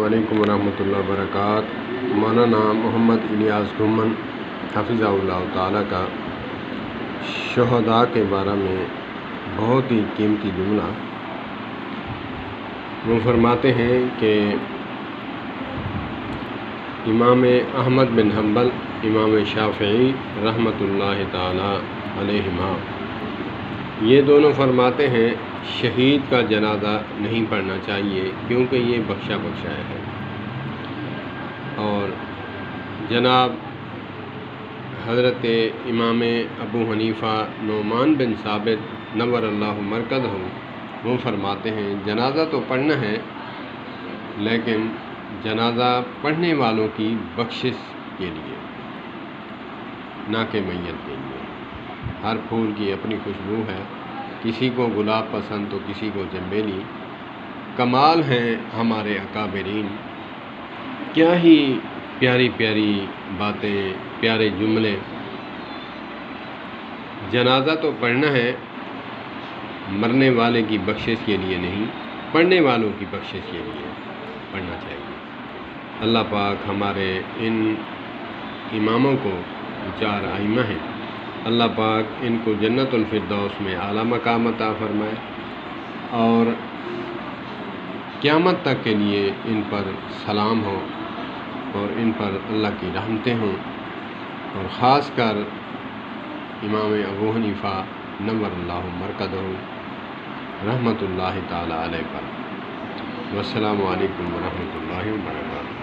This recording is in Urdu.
علیکم ورحمۃ اللہ وبرکاتہ۔ مولانا محمد الیاس گھمن حفظہ اللہ تعالیٰ کا شہداء کے بارے میں بہت ہی قیمتی جملہ وہ فرماتے ہیں کہ امام احمد بن حنبل، امام شافعی رحمۃ اللہ تعالیٰ علیہما، یہ دونوں فرماتے ہیں شہید کا جنازہ نہیں پڑھنا چاہیے کیونکہ یہ بخشا بخشایا ہے۔ اور جناب حضرت امام ابو حنیفہ نعمان بن ثابت نور اللہ مرکزہ وہ فرماتے ہیں جنازہ تو پڑھنا ہے لیکن جنازہ پڑھنے والوں کی بخشش کے لیے، نہ کہ میت کے لیے۔ ہر پھول کی اپنی خوشبو ہے، کسی کو گلاب پسند تو کسی کو چنبیلی۔ کمال ہیں ہمارے اکابرین، کیا ہی پیاری پیاری باتیں، پیارے جملے۔ جنازہ تو پڑھنا ہے، مرنے والے کی بخشش کے لیے نہیں، پڑھنے والوں کی بخشش کے لیے پڑھنا چاہیے۔ اللہ پاک ہمارے ان اماموں کو، چار ائمہ ہیں، اللہ پاک ان کو جنت الفردوس میں اعلیٰ مقام عطا فرمائے اور قیامت تک کے لیے ان پر سلام ہو اور ان پر اللہ کی رحمتیں ہوں، اور خاص کر امام ابو حنیفہ نور اللہ مرکزہ رحمۃ اللہ تعالیٰ علیہ پر۔ والسلام علیکم ورحمۃ اللہ وبرکاتہ۔